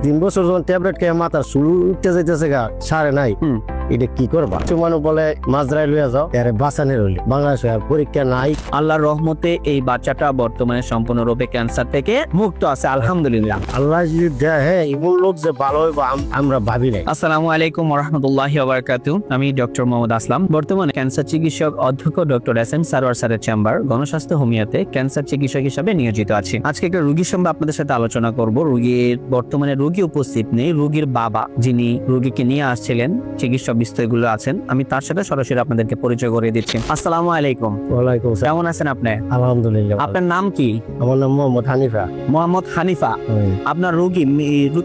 3 বছর যখন ট্যাবলেট খেয়ে মাথার চুল উঠতে যাইতেছে গা সারে নাই, এটা কি করবা? মানুষ বলে মাজরাই লইয়া যাও, এরে বাঁচানোর হইলে বাংলাদেশে আর পরীক্ষা নাই। আল্লাহর রহমতে এই বাচ্চাটা বর্তমানে সম্পূর্ণরূপে ক্যান্সার থেকে মুক্ত আছে, আলহামদুলিল্লাহ। আল্লাহ যদি দেয়, হ্যাঁ, এমন লোক যে ভালো হইব আমরা ভাবি নাই। আসসালামু আলাইকুম ওয়া রাহমাতুল্লাহি ওয়া বারাকাতুহু। আমি ডক্টর মোহাম্মদ আসলাম, বর্তমানে ক্যান্সার চিকিৎসক অধ্যক্ষ ডক্টর এস.এম. সারোয়ার স্যারের চেম্বার গণস্বাস্থ্য হোমিওতে ক্যান্সার চিকিৎসক হিসেবে নিয়োজিত আছি। আজকে একটা রোগীর সম্পর্কে আপনাদের সাথে আলোচনা করব। রোগীর বর্তমানে রোগী উপস্থিত নেই, রোগীর বাবা যিনি রোগীকে নিয়ে আসছিলেন, চিকিৎসা বিস্তারগুলো আছেন, আমি তার সাথে সরাসরি আপনাদেরকে পরিচয় করে দিচ্ছি। আসসালামু আলাইকুম। ওয়ালাইকুম আসসালাম। কেমন আছেন আপনি? আলহামদুলিল্লাহ। আপনার নাম কি? আমার নাম মোহাম্মদ হানিফা। মোহাম্মদ হানিফা। আপনার রোগী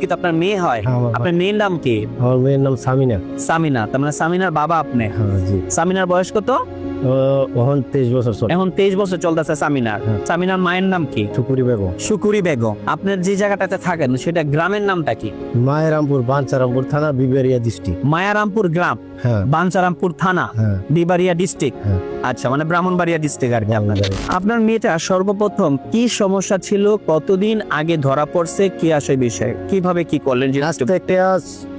তো আপনার মেয়ে হয়, আপনার মেয়ের নাম কি? আমার মেয়ের নাম সামিনা। সামিনা, তার মানে সামিনার বাবা আপনি? হ্যাঁ, জি। সামিনার বয়স কত? এখন 23 বছর চলে। এখন 23 বছর চলতেছে সামিনার। সামিনার মায়ের নাম কি? সুপুরি বেগম। শুকুরি বেগম। আপনার যে জায়গাটাতে থাকেন সেটা গ্রামের নামটা কি? মায়েরামপুর, বাঞ্চারামপুর থানা, বিবেরিয়া ডিস্ট্রিক্ট। মায়ারামপুর গ্রাম, হ্যাঁ, বাঞ্চারামপুর থানা, হ্যাঁ, বিবাড়িয়া ডিস্ট্রিক্ট। হ্যাঁ। আচ্ছা, মানে ব্রাহ্মণবাড়িয়া ডিস্ট্রিক্ট আর কি আপনাদের। আপনার মেয়েটা সর্বপ্রথম কি সমস্যা ছিল, কতদিন আগে ধরা পড়ছে, কি আসে বিষয়, কিভাবে কি করলেন? আজ থেকে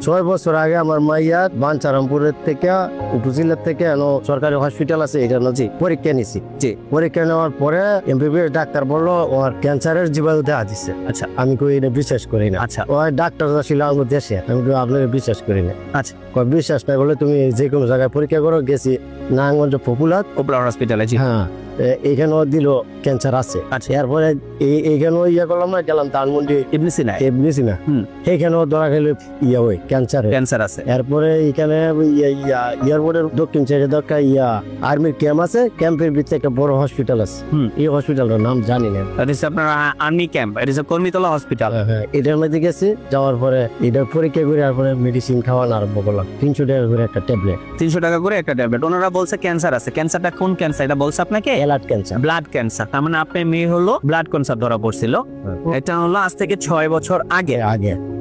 6 বছর আগে আমার মাইয়া বাঞ্চারামপুরের থেকে উপজেলার থেকে সরকারি হসপিটাল আছে, এটা নজি পরীক্ষা নিছি। জি। পরীক্ষা নেওয়ার পরে এমবিবিএস ডাক্তার বললো ওর ক্যান্সারের জীবাণু দেখা দিচ্ছে। আচ্ছা আমি কই এটা বিশ্বাস করি না। আচ্ছা ওই ডাক্তার ছিল আমার দেশে, আমি কই আপনারা বিশ্বাস করি না। আচ্ছা। কই বিশ্বাস না করলে তুমি যে কোনো জায়গায় পরীক্ষা করো। গেছি নারায়ণগঞ্জ পপুলার উপলা হসপিটালে। জি। হ্যাঁ, এখানেও দিল ক্যান্সার আছে। আচ্ছা। এরপরে এইখানেও করলাম না, গেলাম ধানমন্ডি ইবনে সিনা। এমনিছি না, সেইখানেও ধরা গেল ওই ক্যান্সার আছে। এরপরে এখানে এয়ারপোর্টের দক্ষিণ সাইডে দরকার আর্মির ক্যাম্প আছে, ক্যাম্পের ভিতরে একটা বড় হসপিটাল আছে। এই হসপিটালটার নাম জানি না। এটা হচ্ছে আপনার আর্মি ক্যাম্প, এটা হচ্ছে কর্মীতলা হসপিটাল। এটার মধ্যে গেছি, যাওয়ার পরে এটার পরীক্ষা করে তারপরে মেডিসিন খাওয়ানো আরম্ভ করলাম। 300 টাকা করে একটা ট্যাবলেট। 300 টাকা করে একটা ট্যাবলেট। ওনারা বলছে ক্যান্সার আছে। ক্যান্সারটা কোন ক্যান্সার এটা বলছে আপনাকে? Blood cancer. Blood cancer. তার মানে আপনার মেয়ে হলো ব্লাড ক্যান্সার ধরা পড়ছিল। এটা হলো আজ থেকে 6 বছর আগে।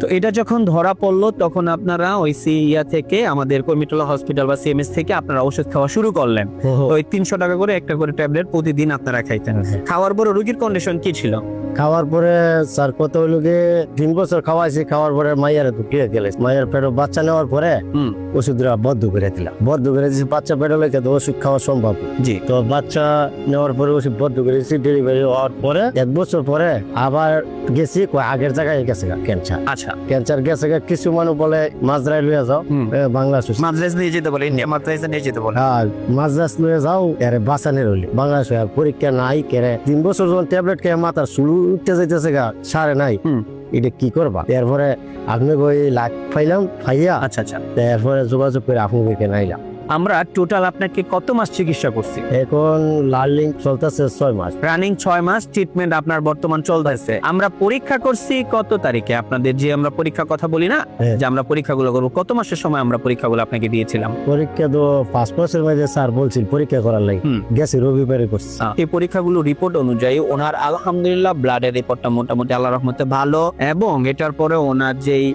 তো এটা যখন ধরা পড়লো তখন আপনারা ওই সিইয়া থেকে আমাদের কর্মীটলা হসপিটাল বা সিএমএস থেকে আপনারা ওষুধ খাওয়া শুরু করলেন। ওই 300 টাকা করে একটা করে ট্যাবলেট প্রতিদিন আপনারা খাইতেন। খাওয়ার পরে রোগীর কন্ডিশন কি ছিল? খাওয়ার পরে স্যার কত হইলো গে 3 বছর খাওয়াইছি। খাওয়ার পরে মাইয়ারে ঢুকিয়ে গেলে মাইয়ার পেটে বাচ্চা নেওয়ার পরে ওষুধরা বদ্ধ করে দিলাম। বদ্ধ করে দিয়েছি, বাচ্চা পেটে লেগে তো ওষুধ খাওয়া সম্ভব। জি। তো বাচ্চা নেওয়ার পরে ওষুধ বদ্ধ করে দিয়েছি। ডেলিভারি হওয়ার পরে 1 বছর পরে আবার গেছি, আগের জায়গায় গেছে ক্যান্সার। আচ্ছা। ক্যান্সার গেছে। কিছু মানুষ বলে মাজরাই লইয়া যাও, বাংলাদেশ মাদ্রাজ নিয়ে যেতে বলে, ইন্ডিয়া মাদ্রাজে নিয়ে যেতে বলে। হ্যাঁ, মাদ্রাজ লইয়া যাও, এরে বাঁচানোর হইলে বাংলাদেশ আর পরীক্ষা নাই। কেরে 3 বছর যখন ট্যাবলেট খেয়ে মাথার চুল উঠতে যাইতেছে গা সারে নাই, এটা কি করবা? এরপরে আপনি ওই লাখ পাইলাম পাইয়া। আচ্ছা আচ্ছা। এরপরে যোগাযোগ করে আপনাকে নাইলাম। আমরা টোটাল আপনাকে কত মাস চিকিৎসা করছি? এখন লার্নিং চলতেছে 6 মাস। রানিং 6 মাস ট্রিটমেন্ট আপনার বর্তমান চলতেছে। আমরা পরীক্ষা করছি কত তারিখে? আপনাদের যে আমরা পরীক্ষার কথা বলি না, যে আমরা পরীক্ষাগুলো করবো, কত মাসের সময় আমরা পরীক্ষাগুলো আপনাকে দিয়েছিলাম? পরীক্ষা তো 5 মাসের মধ্যে স্যার বলছিল পরীক্ষা করার লাগে। গেছি রবিবারে করছি। এই পরীক্ষাগুলো রিপোর্ট অনুযায়ী ওনার আলহামদুলিল্লাহ ব্লাডের রিপোর্টটা মোটামুটি আল্লাহর রহমতে ভালো, এবং এটার পরে ওনার যেই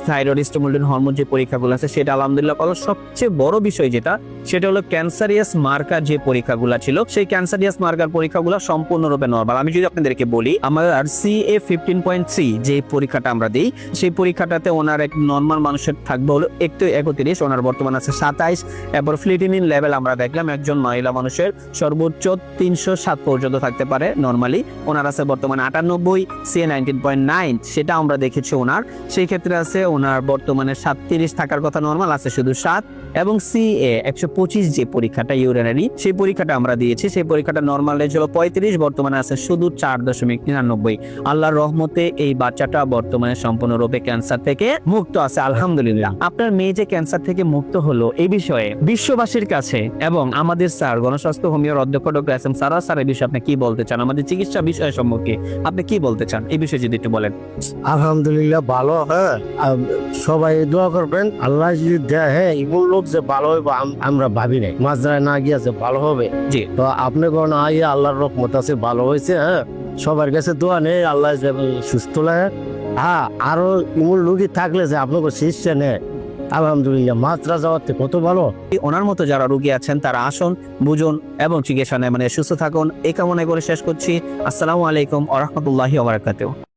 থাইরয়েড স্টিমুলেটিং হরমোন যে পরীক্ষাগুলো আছে সেটা আলহামদুলিল্লাহ ভালো। সবচেয়ে বড় বিষয় যেটা, সেটা হলো ক্যান্সারিয়াস মার্কার যে পরীক্ষাগুলো ছিল, সেই ক্যান্সারিয়াস মার্কার পরীক্ষাগুলো সম্পূর্ণরূপে নরমাল। আমি যদি আপনাদেরকে বলি, আমার CA 15.3 যে পরীক্ষাটা আমরা দিই, সেই পরীক্ষাটাতে ওনার এক নরমাল মানুষের থাকবে হলো একটু 31, ওনার বর্তমান আছে 27। এরপর ফ্লিটিনিন লেভেল আমরা দেখলাম একজন মহিলা মানুষের সর্বোচ্চ 307 পর্যন্ত থাকতে পারে নরমালি। ওনার আছে বর্তমানে 98, CA 19.9 সেটা আমরা দেখেছি ওনার। সেই ক্ষেত্রে আছে ওনার বর্তমানে 37 থাকার কথা, নরমাল আছে শুধু 7। এবং CA 125 যে পরীক্ষাটা ইউরিনারি, সেই পরীক্ষাটা আমরা দিয়েছি, সেই পরীক্ষাটা নরমাল রেঞ্জ হলো 35, বর্তমানে আছে শুধু 4.99। আল্লাহর রহমতে এই বাচ্চাটা বর্তমানে সম্পূর্ণরূপে ক্যান্সার থেকে মুক্ত আছে, আলহামদুলিল্লাহ। আপনার মেয়ে যে ক্যান্সার থেকে মুক্ত হলো, এই বিষয়ে বিশ্ববাসীর কাছে এবং আমাদের স্যার গণস্বাস্থ্য হোমিওর অধ্যক্ষ ডক্টর এস.এম. সারোয়ার স্যার এই বিষয়ে আপনি কি বলতে চান? আমাদের চিকিৎসা বিষয় সম্পর্কে আপনি কি বলতে চান, এই বিষয়ে যদি একটু বলেন। আলহামদুলিল্লাহ ভালো। হ্যাঁ, সবাই দোয়া করবেন। আল্লাহ যদি দেয়, হ্যাঁ, এমন লোক যে ভালো হইব আমরা ভাবি নাই। মাজরায় না গিয়েছে ভালো হবে। জি। তো আপনি কোন আইয়া আল্লাহর রহমত আছে, ভালো হয়েছে। হ্যাঁ, সবার কাছে দোয়া নেই, আল্লাহ সুস্থ লাগে। হ্যাঁ, আরো এমন লোকই থাকলে যে আপনাকে শিষ্যে নেয়, আলহামদুলিল্লাহ। মাত্রা যাওয়াতে কত ভালো। ওনার মতো যারা রোগী আছেন তারা আসুন, বুঝুন এবং চিকিৎসা নেয়, মানে সুস্থ থাকুন, এই কামনা করে শেষ করছি। আসসালামু আলাইকুম ওয়া রাহমাতুল্লাহি ওয়া বারাকাতুহু।